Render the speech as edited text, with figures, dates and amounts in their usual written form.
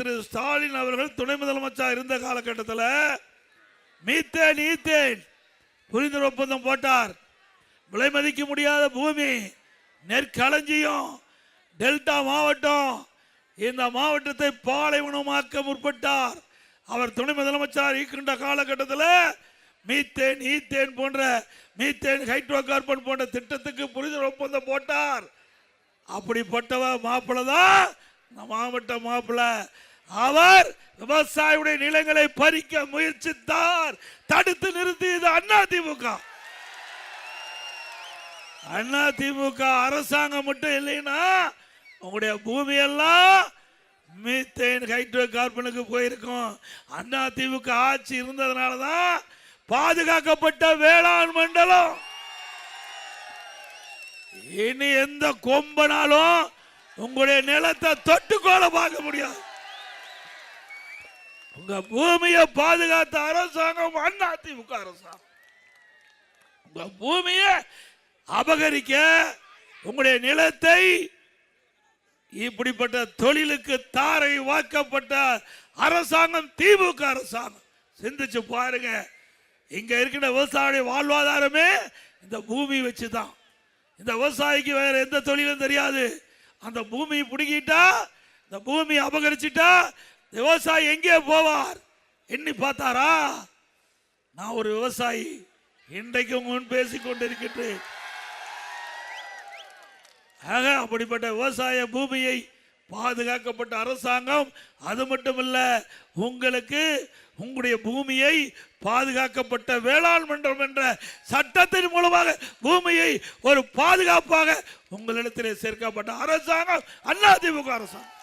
திரு ஸ்டாலின் அவர்கள் துணை முதலமைச்சர் இருந்த காலகட்டத்தில் மீத்தேன் ஈத்தேன் புரிந்துணர்வு ஒப்பந்தம் போட்டார். விலை மதிக்க முடியாத பூமி, நெற்களஞ்சியம், டெல்டா மாவட்டம், இந்த மாவட்டத்தை பாலைவனமாக்க முற்பட்டார். அவர் துணை முதலமைச்சர் இருக்கின்ற காலகட்டத்தில் மீத்தேன் ஈத்தேன் போன்ற மீத்தேன் ஹைட்ரோ கார்பன் போன்ற திட்டத்துக்கு புரிந்துணர்வு ஒப்பந்தம் போட்டார். அப்படிப்பட்டவ மாப்பிள்ள தான் இந்த மாவட்ட மாப்பிள்ள. அவர் விவசாயியுடைய நிலங்களை பறிக்க முயற்சித்தார், தடுத்து நிறுத்தியது அதிமுக. அதிமுக அரசாங்கம் மட்டும் இல்லைன்னா உங்களுடைய பூமியெல்லாம் மீத்தேன் ஹைட்ரோ கார்பனுக்கு போயிருக்கும். அதிமுக ஆட்சி இருந்ததுனாலதான் பாதுகாக்கப்பட்ட வேளாண் மண்டலம். இனி எந்த கொம்பனாலும் உங்களுடைய நிலத்தை தொட்டுக்கோல பார்க்க முடியாது. உங்க பூமியை பாதுகாத்த அரசாங்கம் அதிமுக அரசாங்கம். உங்க பூமியை அபகரிக்க, உங்களுடைய நிலத்தை இப்படிப்பட்ட தொழிலுக்கு தாரை வாக்கப்பட்ட அரசாங்கம் திமுக அரசாங்கம். சிந்திச்சு பாருங்க. இங்க இருக்கிற விவசாயிய வாழ்வாதாரமே இந்த பூமி வச்சுதான். இந்த விவசாயிக்கு வேற எந்த தொழிலும் தெரியாது. அந்த பூமியை பிடிக்கிட்டா, இந்த பூமியை அபகரிச்சுட்டா விவசாயி எங்கே போவார்? எண்ணி பார்த்தாரா? நான் ஒரு விவசாயி, இன்றைக்கு முன் பேசிக் கொண்டிருக்கிறேன். ஆக அப்படிப்பட்ட விவசாய பூமியை பாதுகாக்கப்பட்ட அரசாங்கம். அது மட்டுமல்ல, உங்களுக்கு உங்களுடைய பூமியை பாதுகாக்கப்பட்ட வேளாண் மன்றம் என்ற சட்டத்தின் மூலமாக பூமியை ஒரு பாதுகாப்பாக உங்களிடத்திலே சேர்க்கப்பட்ட அரசாங்கம் அதிமுக அரசாங்கம்.